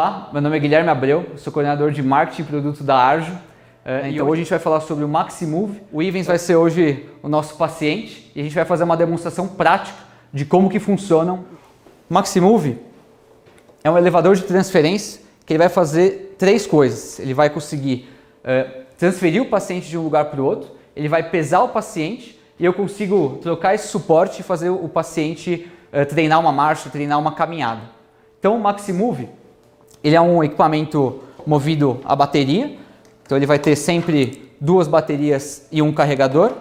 Olá, meu nome é Guilherme Abreu, sou coordenador de marketing e produto da Arjo. Então hoje a gente vai falar sobre o MaxiMove. O Ivens vai ser hoje o nosso paciente e a gente vai fazer uma demonstração prática de como que funcionam. O MaxiMove é um elevador de transferência que ele vai fazer três coisas. Ele vai conseguir transferir o paciente de um lugar para o outro, ele vai pesar o paciente e eu consigo trocar esse suporte e fazer o paciente treinar uma marcha, treinar uma caminhada. Então o MaxiMove ele é um equipamento movido a bateria, então ele vai ter sempre duas baterias e um carregador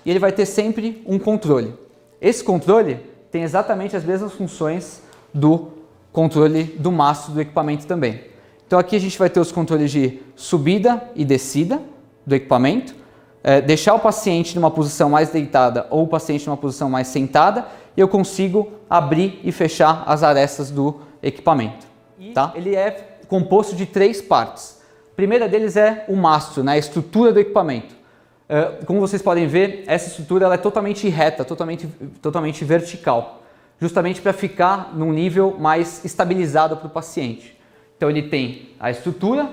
e ele vai ter sempre um controle. Esse controle tem exatamente as mesmas funções do controle do mastro do equipamento também. Então aqui a gente vai ter os controles de subida e descida do equipamento, deixar o paciente numa posição mais deitada ou o paciente numa posição mais sentada e eu consigo abrir e fechar as arestas do equipamento. Tá? Ele é composto de três partes. A primeira deles é o mastro, né? A estrutura do equipamento. Como vocês podem ver, essa estrutura ela é totalmente reta, totalmente vertical, justamente para ficar num nível mais estabilizado para o paciente. Então ele tem a estrutura,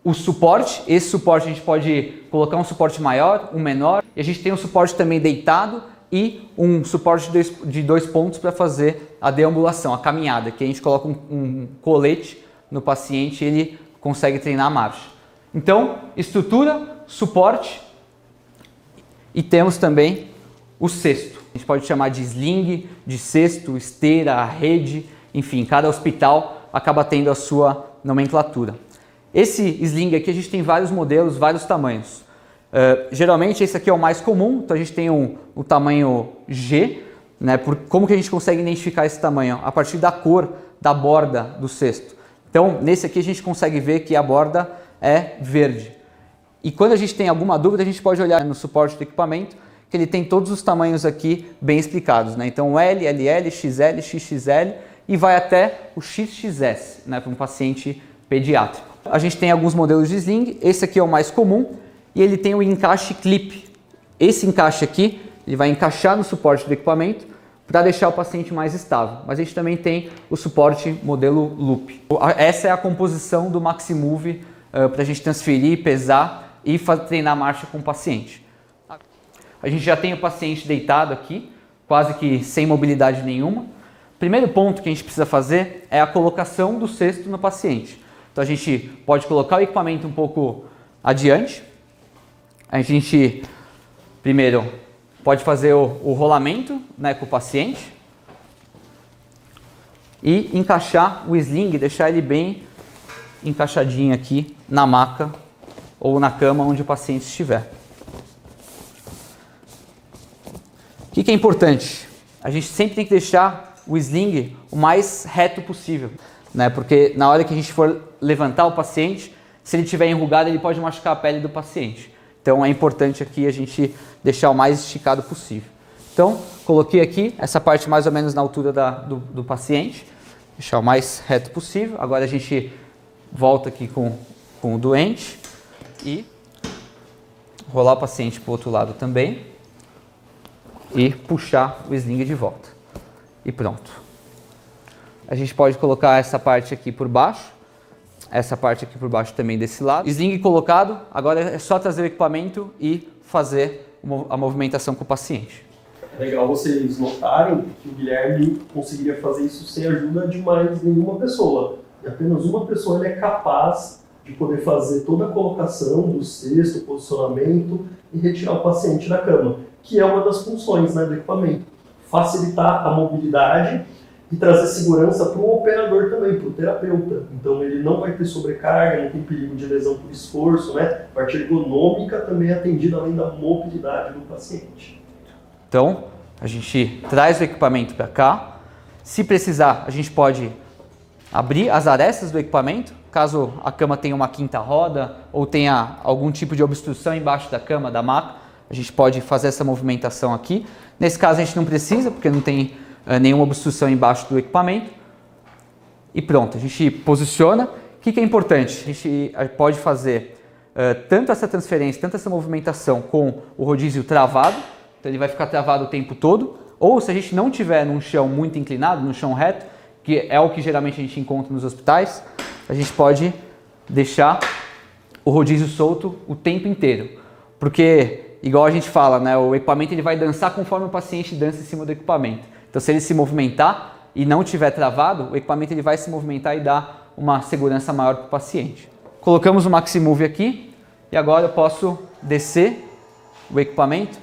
o suporte, esse suporte a gente pode colocar um suporte maior, um menor, e a gente tem um suporte também deitado e um suporte de dois pontos para fazer a deambulação, a caminhada, que a gente coloca um colete no paciente e ele consegue treinar a marcha. Então, estrutura, suporte e temos também o cesto. A gente pode chamar de sling, de cesto, esteira, rede, enfim, cada hospital acaba tendo a sua nomenclatura. Esse sling aqui a gente tem vários modelos, vários tamanhos. Geralmente esse aqui é o mais comum, então a gente tem o tamanho G, né? Como que a gente consegue identificar esse tamanho? A partir da cor da borda do cesto. Então nesse aqui a gente consegue ver que a borda é verde. E quando a gente tem alguma dúvida a gente pode olhar no suporte do equipamento que ele tem todos os tamanhos aqui bem explicados, né? Então L, LL, XL, XXL e vai até o XXS, né? Para um paciente pediátrico. A gente tem alguns modelos de sling, esse aqui é o mais comum e ele tem o encaixe clip. Esse encaixe aqui ele vai encaixar no suporte do equipamento para deixar o paciente mais estável. Mas a gente também tem o suporte modelo loop. Essa é a composição do MaxiMove para a gente transferir, pesar e treinar a marcha com o paciente. A gente já tem o paciente deitado aqui, quase que sem mobilidade nenhuma. O primeiro ponto que a gente precisa fazer é a colocação do cesto no paciente. Então a gente pode colocar o equipamento um pouco adiante. A gente primeiro pode fazer o rolamento, né, com o paciente e encaixar o sling, deixar ele bem encaixadinho aqui na maca ou na cama onde o paciente estiver. O que é importante? A gente sempre tem que deixar o sling o mais reto possível, né? Porque na hora que a gente for levantar o paciente, se ele estiver enrugado, ele pode machucar a pele do paciente. Então é importante aqui a gente deixar o mais esticado possível. Então, coloquei aqui essa parte mais ou menos na altura do paciente, deixar o mais reto possível. Agora a gente volta aqui com o doente e rolar o paciente para o outro lado também e puxar o sling de volta. E pronto. A gente pode colocar essa parte aqui por baixo, essa parte aqui por baixo também desse lado. Sling colocado, agora é só trazer o equipamento e fazer a movimentação com o paciente. Legal vocês notarem que o Guilherme conseguiria fazer isso sem ajuda de mais nenhuma pessoa. E apenas uma pessoa ele é capaz de poder fazer toda a colocação do cesto, o posicionamento e retirar o paciente da cama, que é uma das funções, né, do equipamento. Facilitar a mobilidade e trazer segurança para o operador também, para o terapeuta. Então ele não vai ter sobrecarga, não tem perigo de lesão por esforço, né? A parte ergonômica também é atendida além da mobilidade do paciente. Então a gente traz o equipamento para cá. Se precisar, a gente pode abrir as arestas do equipamento, caso a cama tenha uma quinta roda ou tenha algum tipo de obstrução embaixo da cama, da maca, a gente pode fazer essa movimentação aqui. Nesse caso a gente não precisa, porque não tem nenhuma obstrução embaixo do equipamento. E pronto, a gente posiciona. O que é importante? A gente pode fazer tanto essa transferência, tanto essa movimentação com o rodízio travado, então ele vai ficar travado o tempo todo, ou se a gente não tiver num chão muito inclinado, num chão reto, que é o que geralmente a gente encontra nos hospitais, a gente pode deixar o rodízio solto o tempo inteiro. Porque, igual a gente fala, né, o equipamento ele vai dançar conforme o paciente dança em cima do equipamento. Então, se ele se movimentar e não estiver travado, o equipamento ele vai se movimentar e dar uma segurança maior para o paciente. Colocamos o MaxiMove aqui e agora eu posso descer o equipamento.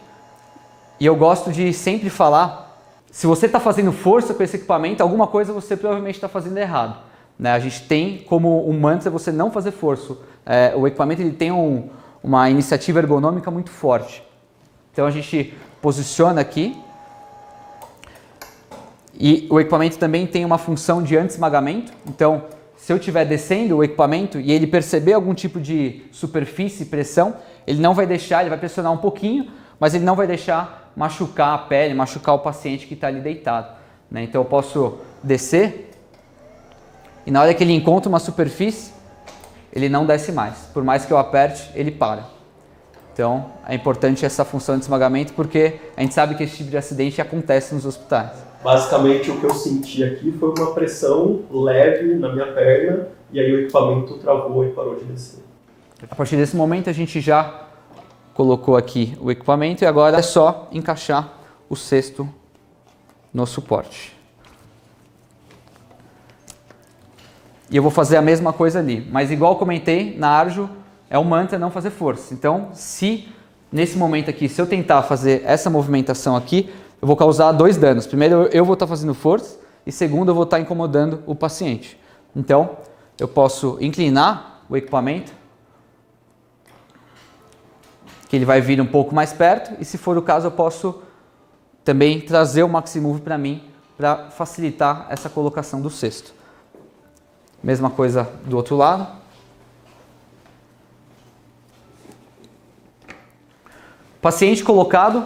E eu gosto de sempre falar, se você está fazendo força com esse equipamento, alguma coisa você provavelmente está fazendo errado. Né? A gente tem como um mantra você não fazer força. O equipamento ele tem uma iniciativa ergonômica muito forte. Então a gente posiciona aqui. E o equipamento também tem uma função de anti-esmagamento. Então, se eu estiver descendo o equipamento e ele perceber algum tipo de superfície, pressão, ele não vai deixar, ele vai pressionar um pouquinho, mas ele não vai deixar machucar a pele, machucar o paciente que está ali deitado. Né? Então eu posso descer e na hora que ele encontra uma superfície, ele não desce mais. Por mais que eu aperte, ele para. Então é importante essa função de esmagamento porque a gente sabe que esse tipo de acidente acontece nos hospitais. Basicamente o que eu senti aqui foi uma pressão leve na minha perna e aí o equipamento travou e parou de descer. A partir desse momento a gente já colocou aqui o equipamento e agora é só encaixar o cesto no suporte. E eu vou fazer a mesma coisa ali, mas igual comentei, na Arjo é um mantra não fazer força. Então, se nesse momento aqui, se eu tentar fazer essa movimentação aqui, eu vou causar 2 danos. Primeiro, eu vou estar fazendo força e segundo, eu vou estar incomodando o paciente. Então, eu posso inclinar o equipamento, que ele vai vir um pouco mais perto e se for o caso eu posso também trazer o MaxiMove para mim para facilitar essa colocação do cesto. Mesma coisa do outro lado. Paciente colocado,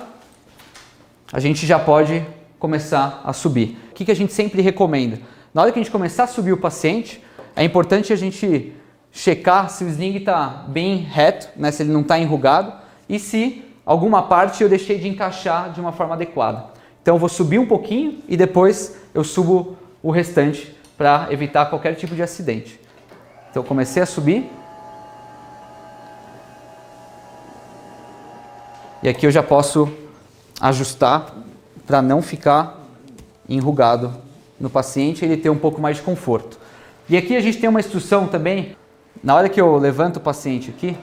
a gente já pode começar a subir. O que a gente sempre recomenda? Na hora que a gente começar a subir o paciente, é importante a gente checar se o sling está bem reto, né, se ele não está enrugado, e se alguma parte eu deixei de encaixar de uma forma adequada. Então eu vou subir um pouquinho e depois eu subo o restante para evitar qualquer tipo de acidente. Então eu comecei a subir. E aqui eu já posso ajustar para não ficar enrugado no paciente e ele ter um pouco mais de conforto. E aqui a gente tem uma instrução também, na hora que eu levanto o paciente aqui,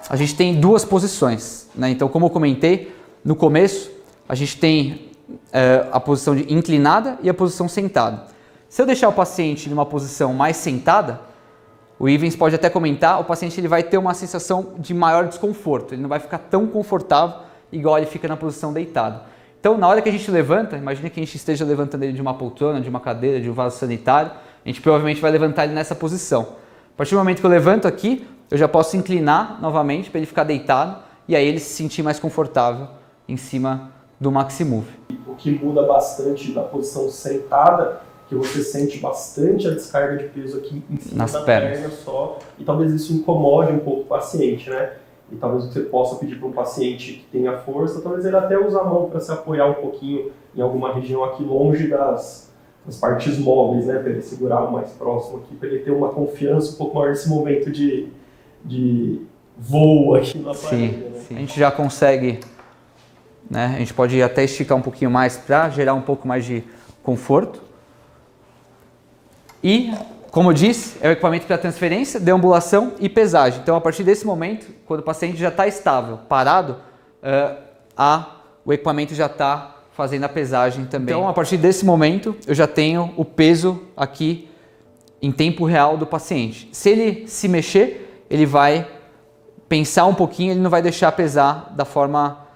a gente tem 2 posições, né? Então, como eu comentei, no começo a gente tem a posição de inclinada e a posição sentada. Se eu deixar o paciente numa posição mais sentada, o Ivens pode até comentar, o paciente ele vai ter uma sensação de maior desconforto, ele não vai ficar tão confortável igual ele fica na posição deitado. Então, na hora que a gente levanta, imagine que a gente esteja levantando ele de uma poltrona, de uma cadeira, de um vaso sanitário, a gente provavelmente vai levantar ele nessa posição. A partir do momento que eu levanto aqui, eu já posso inclinar novamente para ele ficar deitado e aí ele se sentir mais confortável em cima do MaxiMove. O que muda bastante da posição sentada, que você sente bastante a descarga de peso aqui em cima nas da pernas. perna só, e talvez isso incomode um pouco o paciente, né? E talvez você possa pedir para um paciente que tenha força, talvez ele até use a mão para se apoiar um pouquinho em alguma região aqui longe das partes móveis, né? Para ele segurar o mais próximo aqui, para ele ter uma confiança um pouco maior nesse momento de voo aqui na parede. Né? Sim. A gente já consegue, né? A gente pode até esticar um pouquinho mais para gerar um pouco mais de conforto. E, como eu disse, é o equipamento para transferência, deambulação e pesagem. Então, a partir desse momento, quando o paciente já está estável, parado, o equipamento já está fazendo a pesagem também. Então, a partir desse momento, eu já tenho o peso aqui em tempo real do paciente. Se ele se mexer, ele vai pensar um pouquinho, ele não vai deixar pesar da forma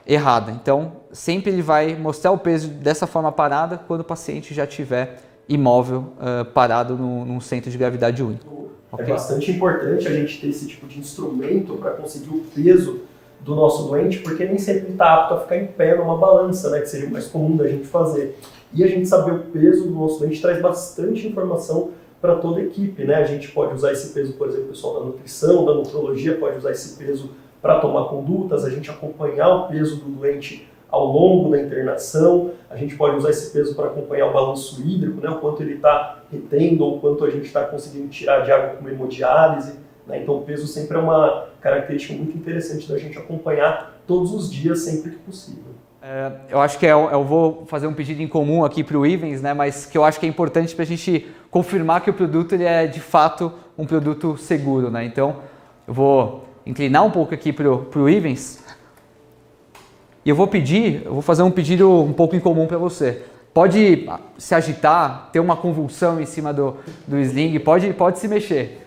errada. Então, sempre ele vai mostrar o peso dessa forma parada quando o paciente já estiver imóvel, parado num centro de gravidade único. É bastante importante a gente ter esse tipo de instrumento para conseguir o peso do nosso doente, porque nem sempre está apto a ficar em pé numa balança, né, que seria o mais comum da gente fazer. E a gente saber o peso do nosso doente traz bastante informação para toda a equipe, né? A gente pode usar esse peso, por exemplo, o pessoal da nutrição, da nutrologia pode usar esse peso para tomar condutas, a gente acompanhar o peso do doente ao longo da internação. A gente pode usar esse peso para acompanhar o balanço hídrico, né, o quanto ele está retendo ou o quanto a gente está conseguindo tirar de água com hemodiálise. Né? Então o peso sempre é uma característica muito interessante da gente acompanhar todos os dias, sempre que possível. Eu acho que eu vou fazer um pedido em comum aqui para o Ivens, né, mas que eu acho que é importante para a gente confirmar que o produto ele é de fato um produto seguro. Né? Então eu vou inclinar um pouco aqui para o Ivens e eu vou fazer um pedido um pouco incomum para você. Pode se agitar, ter uma convulsão em cima do sling, pode se mexer.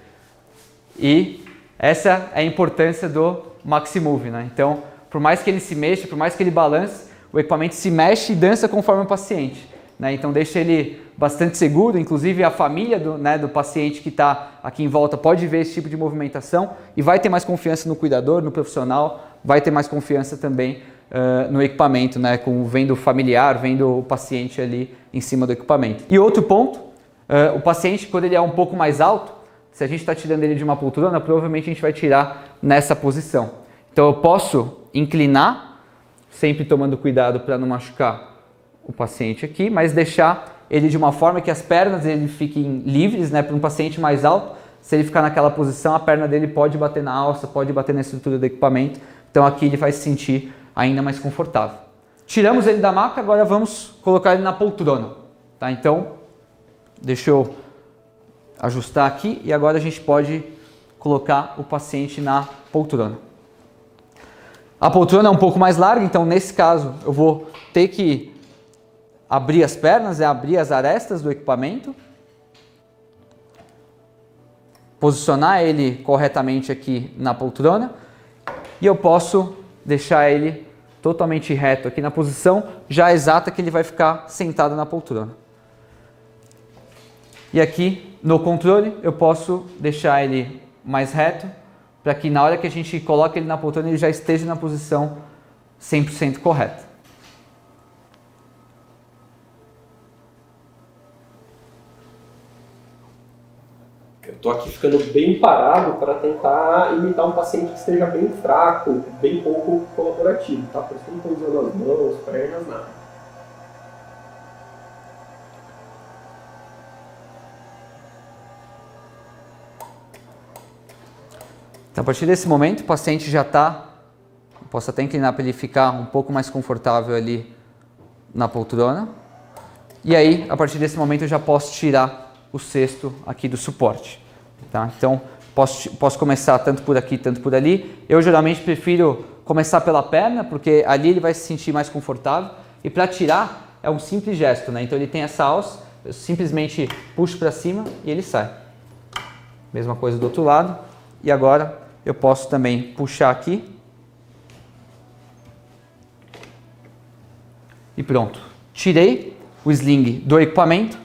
E essa é a importância do MaxiMove. Né? Então, por mais que ele se mexa, por mais que ele balance, o equipamento se mexe e dança conforme o paciente. Né? Então deixa ele bastante seguro, inclusive a família do paciente que está aqui em volta pode ver esse tipo de movimentação e vai ter mais confiança no cuidador, no profissional, vai ter mais confiança também no equipamento, né? Vendo o familiar, vendo o paciente ali em cima do equipamento. E outro ponto, o paciente quando ele é um pouco mais alto, se a gente está tirando ele de uma poltrona, provavelmente a gente vai tirar nessa posição. Então eu posso inclinar, sempre tomando cuidado para não machucar o paciente aqui, mas deixar ele de uma forma que as pernas dele fiquem livres, né? Para um paciente mais alto, se ele ficar naquela posição, a perna dele pode bater na alça, pode bater na estrutura do equipamento, então aqui ele vai se sentir ainda mais confortável. Tiramos ele da maca, agora vamos colocar ele na poltrona. Tá? Então, deixa eu ajustar aqui e agora a gente pode colocar o paciente na poltrona. A poltrona é um pouco mais larga, então nesse caso eu vou ter que abrir as pernas, abrir as arestas do equipamento, posicionar ele corretamente aqui na poltrona e eu posso deixar ele totalmente reto aqui na posição já exata que ele vai ficar sentado na poltrona. E aqui no controle eu posso deixar ele mais reto para que na hora que a gente coloca ele na poltrona ele já esteja na posição 100% correta. Eu estou aqui ficando bem parado para tentar imitar um paciente que esteja bem fraco, bem pouco colaborativo, tá? Por isso que eu não estou usando as mãos, pernas, nada. Então, a partir desse momento, o paciente já está, posso até inclinar para ele ficar um pouco mais confortável ali na poltrona. E aí, a partir desse momento, eu já posso tirar o cesto aqui do suporte. Tá? Então, posso começar tanto por aqui, tanto por ali. Eu geralmente prefiro começar pela perna, porque ali ele vai se sentir mais confortável. E para tirar, é um simples gesto. Né? Então, ele tem essa alça, eu simplesmente puxo para cima e ele sai. Mesma coisa do outro lado. E agora eu posso também puxar aqui e pronto. Tirei o sling do equipamento,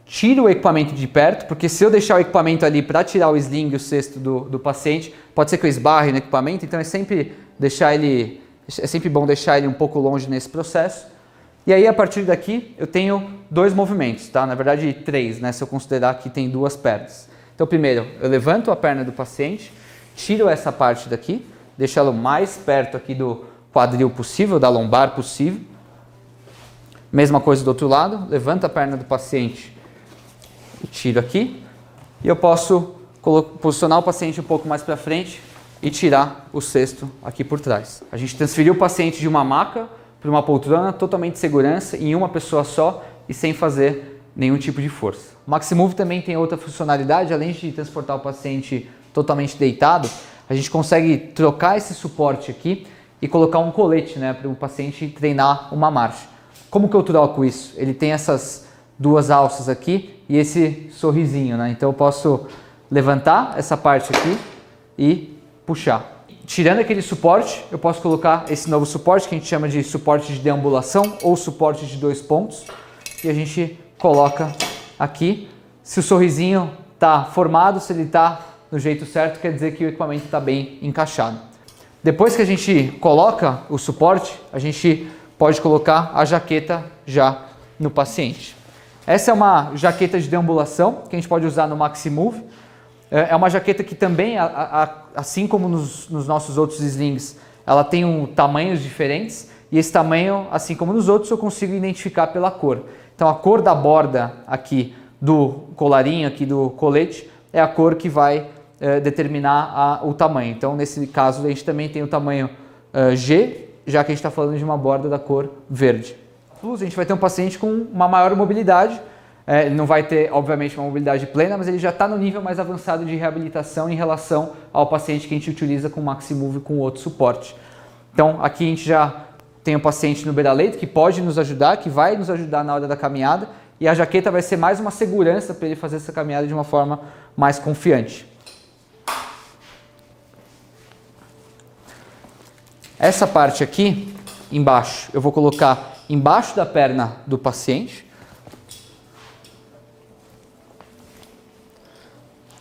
tiro o equipamento de perto, porque se eu deixar o equipamento ali para tirar o sling e o cesto do paciente, pode ser que eu esbarre no equipamento, então é sempre bom deixar ele um pouco longe nesse processo. E aí a partir daqui eu tenho dois movimentos, tá? Na verdade 3, né? Se eu considerar que tem duas pernas. Então, primeiro, eu levanto a perna do paciente, tiro essa parte daqui, deixo ela o mais perto aqui do quadril possível, da lombar possível. Mesma coisa do outro lado, levanto a perna do paciente e tiro aqui. E eu posso posicionar o paciente um pouco mais para frente e tirar o cesto aqui por trás. A gente transferiu o paciente de uma maca para uma poltrona totalmente de segurança, em uma pessoa só e sem fazer nenhum tipo de força. O MaxiMove também tem outra funcionalidade, além de transportar o paciente totalmente deitado, a gente consegue trocar esse suporte aqui e colocar um colete, né, para o paciente treinar uma marcha. Como que eu troco isso? Ele tem essas duas alças aqui e esse sorrisinho, né? Então eu posso levantar essa parte aqui e puxar. Tirando aquele suporte, eu posso colocar esse novo suporte que a gente chama de suporte de deambulação ou suporte de 2 pontos e a gente coloca aqui. Se o sorrisinho está formado, se ele está no jeito certo, quer dizer que o equipamento está bem encaixado. Depois que a gente coloca o suporte, a gente pode colocar a jaqueta já no paciente. Essa é uma jaqueta de deambulação que a gente pode usar no MaxiMove. É uma jaqueta que também, assim como nos nossos outros slings, ela tem tamanhos diferentes. e esse tamanho, assim como nos outros, eu consigo identificar pela cor. Então a cor da borda aqui do colarinho, aqui do colete, é a cor que vai determinar o tamanho. Então nesse caso a gente também tem o tamanho G, já que a gente está falando de uma borda da cor verde. Plus, a gente vai ter um paciente com uma maior mobilidade, ele não vai ter, obviamente, uma mobilidade plena, mas ele já está no nível mais avançado de reabilitação em relação ao paciente que a gente utiliza com o MaxiMove com outro suporte. Então, aqui a gente já tem o paciente no beira-leito, que pode nos ajudar, que vai nos ajudar na hora da caminhada, e a jaqueta vai ser mais uma segurança para ele fazer essa caminhada de uma forma mais confiante. Essa parte aqui, embaixo, eu vou colocar embaixo da perna do paciente.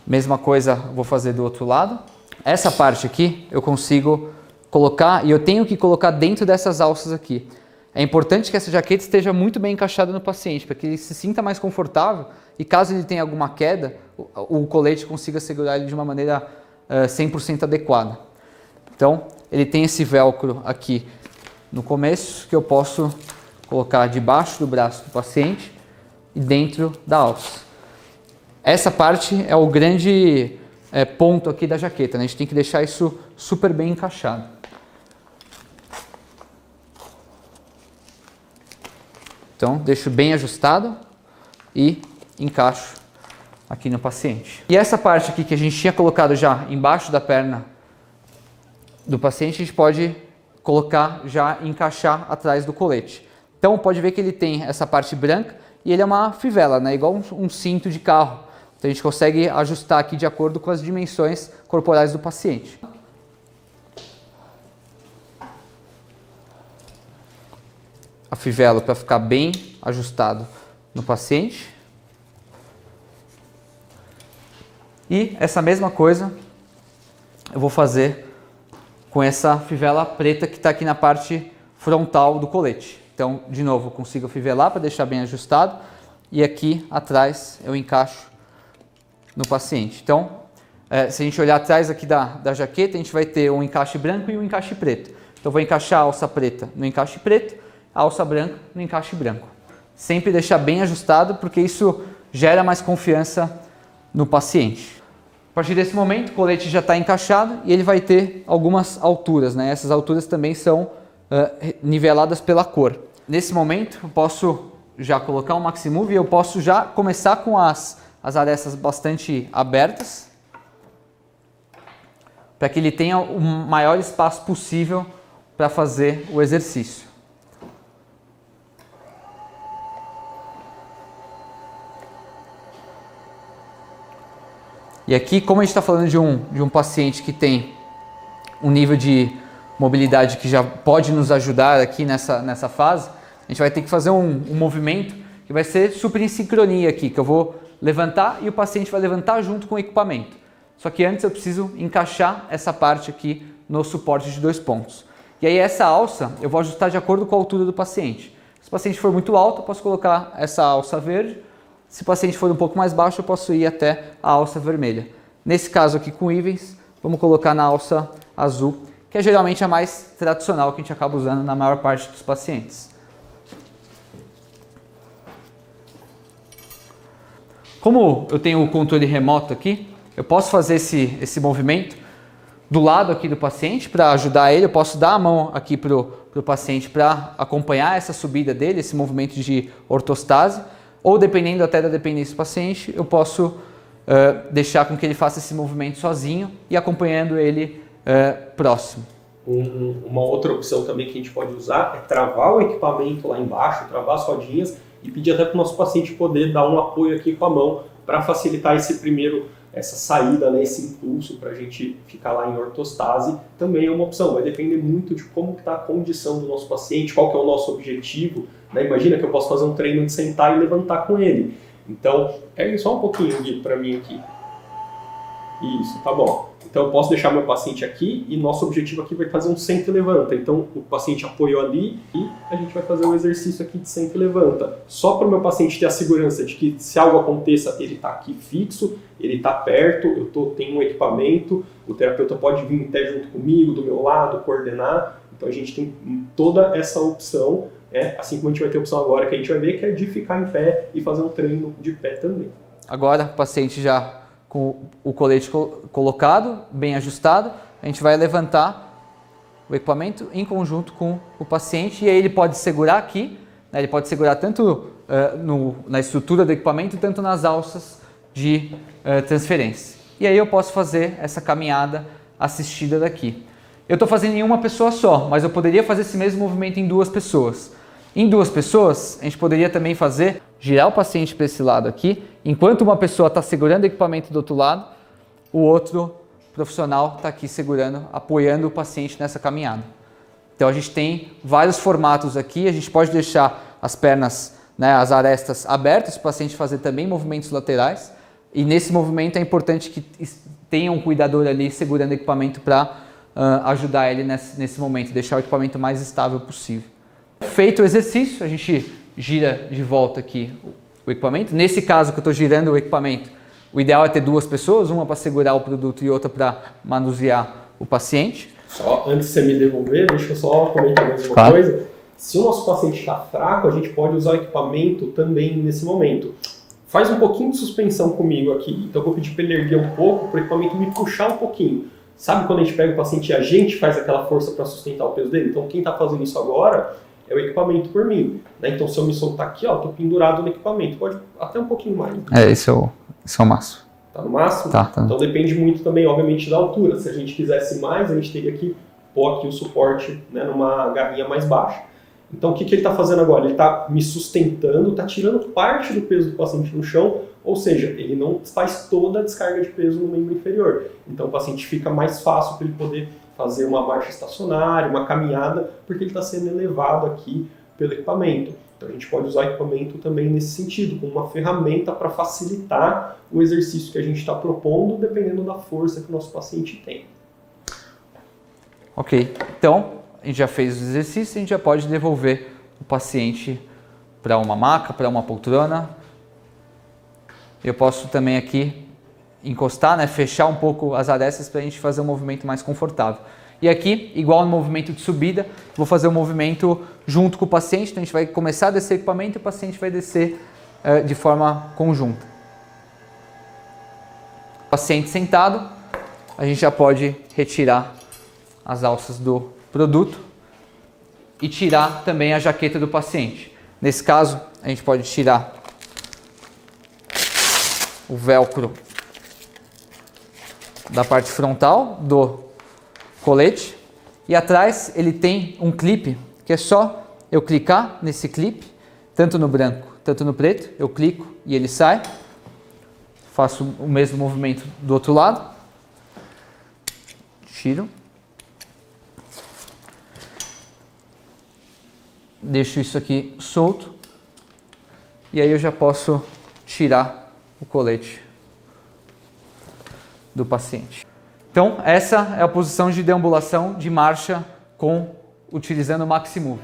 Mesma coisa vou fazer do outro lado. Essa parte aqui eu consigo colocar, e eu tenho que colocar dentro dessas alças aqui. É importante que essa jaqueta esteja muito bem encaixada no paciente, para que ele se sinta mais confortável e caso ele tenha alguma queda, o colete consiga segurar ele de uma maneira 100% adequada. Então, ele tem esse velcro aqui no começo, que eu posso colocar debaixo do braço do paciente e dentro da alça. Essa parte é o grande ponto aqui da jaqueta, né? A gente tem que deixar isso super bem encaixado. Então, deixo bem ajustado e encaixo aqui no paciente. E essa parte aqui que a gente tinha colocado já embaixo da perna do paciente, a gente pode colocar já e encaixar atrás do colete. Então, pode ver que ele tem essa parte branca e ele é uma fivela, né? Igual um cinto de carro. Então a gente consegue ajustar aqui de acordo com as dimensões corporais do paciente. A fivela para ficar bem ajustado no paciente. E essa mesma coisa eu vou fazer com essa fivela preta que está aqui na parte frontal do colete. Então, de novo, eu consigo fivelar para deixar bem ajustado e aqui atrás eu encaixo no paciente. Então, se a gente olhar atrás aqui da jaqueta, a gente vai ter um encaixe branco e um encaixe preto. Então, eu vou encaixar a alça preta no encaixe preto, a alça branca no encaixe branco. Sempre deixar bem ajustado, porque isso gera mais confiança no paciente. A partir desse momento, o colete já está encaixado e ele vai ter algumas alturas, né? Essas alturas também são niveladas pela cor. Nesse momento, eu posso já colocar o MaxiMove e eu posso já começar com as arestas bastante abertas, para que ele tenha o maior espaço possível para fazer o exercício. E aqui, como a gente está falando de um paciente que tem um nível de mobilidade que já pode nos ajudar aqui nessa fase, a gente vai ter que fazer um movimento que vai ser super em sincronia aqui, que eu vou levantar e o paciente vai levantar junto com o equipamento. Só que antes eu preciso encaixar essa parte aqui no suporte de 2 pontos. E aí essa alça eu vou ajustar de acordo com a altura do paciente. Se o paciente for muito alto, eu posso colocar essa alça verde. Se o paciente for um pouco mais baixo, eu posso ir até a alça vermelha. Nesse caso aqui com Ivens, vamos colocar na alça azul, que é geralmente a mais tradicional que a gente acaba usando na maior parte dos pacientes. Como eu tenho o controle remoto aqui, eu posso fazer esse movimento do lado aqui do paciente para ajudar ele. Eu posso dar a mão aqui para o paciente para acompanhar essa subida dele, esse movimento de ortostase, ou dependendo até da dependência do paciente, eu posso deixar com que ele faça esse movimento sozinho e acompanhando ele próximo. Uma outra opção também que a gente pode usar é travar o equipamento lá embaixo, travar as rodinhas e pedir até para o nosso paciente poder dar um apoio aqui com a mão para facilitar essa saída, né, esse impulso para a gente ficar lá em ortostase. Também é uma opção, vai depender muito de como está a condição do nosso paciente, qual que é o nosso objetivo, né? Imagina que eu posso fazer um treino de sentar e levantar com ele. Então, pegue só um pouquinho, Gui, para mim aqui. Isso, tá bom. Então eu posso deixar meu paciente aqui e nosso objetivo aqui vai fazer um senta e levanta. Então o paciente apoiou ali e a gente vai fazer um exercício aqui de senta e levanta. Só para o meu paciente ter a segurança de que se algo aconteça, ele está aqui fixo, ele está perto, tenho um equipamento, o terapeuta pode vir até junto comigo, do meu lado, coordenar. Então a gente tem toda essa opção, assim como a gente vai ter a opção agora que a gente vai ver, que é de ficar em pé e fazer um treino de pé também. Agora, o paciente já com o colete colocado, bem ajustado, a gente vai levantar o equipamento em conjunto com o paciente e aí ele pode segurar aqui, né, ele pode segurar tanto na estrutura do equipamento, tanto nas alças de transferência. E aí eu posso fazer essa caminhada assistida daqui. Eu estou fazendo em uma pessoa só, mas eu poderia fazer esse mesmo movimento em 2 pessoas. Em 2 pessoas, a gente poderia também girar o paciente para esse lado aqui, enquanto uma pessoa está segurando o equipamento do outro lado, o outro profissional está aqui segurando, apoiando o paciente nessa caminhada. Então a gente tem vários formatos aqui, a gente pode deixar as pernas, né, as arestas abertas para o paciente fazer também movimentos laterais, e nesse movimento é importante que tenha um cuidador ali segurando o equipamento para ajudar ele nesse momento, deixar o equipamento mais estável possível. Feito o exercício, a gente gira de volta aqui o equipamento. Nesse caso que eu estou girando o equipamento, o ideal é ter 2 pessoas, uma para segurar o produto e outra para manusear o paciente. Só antes de você me devolver, deixa eu só comentar mais uma coisa. Se o nosso paciente está fraco, a gente pode usar o equipamento também nesse momento. Faz um pouquinho de suspensão comigo aqui. Então eu vou pedir para ele erguer um pouco, para o equipamento me puxar um pouquinho. Sabe quando a gente pega o paciente e a gente faz aquela força para sustentar o peso dele? Então quem está fazendo isso agora é o equipamento por mim. Né? Então se eu me soltar aqui, estou pendurado no equipamento. Pode até um pouquinho mais. Esse é o máximo. Tá no máximo? Tá. Então depende muito também, obviamente, da altura. Se a gente quisesse mais, a gente teria que pôr aqui o suporte, né, numa garrinha mais baixa. Então o que ele está fazendo agora? Ele está me sustentando, está tirando parte do peso do paciente no chão, ou seja, ele não faz toda a descarga de peso no membro inferior. Então o paciente fica mais fácil para ele poder fazer uma marcha estacionária, uma caminhada, porque ele está sendo elevado aqui pelo equipamento. Então a gente pode usar o equipamento também nesse sentido, como uma ferramenta para facilitar o exercício que a gente está propondo, dependendo da força que o nosso paciente tem. Ok, então a gente já fez os exercícios, a gente já pode devolver o paciente para uma maca, para uma poltrona. Eu posso também aqui encostar, né, fechar um pouco as arestas para a gente fazer um movimento mais confortável. E aqui, igual no movimento de subida, vou fazer um movimento junto com o paciente, então a gente vai começar a descer o equipamento e o paciente vai descer de forma conjunta. Paciente sentado, a gente já pode retirar as alças do produto e tirar também a jaqueta do paciente. Nesse caso, a gente pode tirar o velcro da parte frontal do colete e atrás ele tem um clipe que é só eu clicar nesse clipe, tanto no branco, tanto no preto, eu clico e ele sai. Faço o mesmo movimento do outro lado, tiro, deixo isso aqui solto e aí eu já posso tirar o colete do paciente. Então essa é a posição de deambulação de marcha utilizando o Maximove.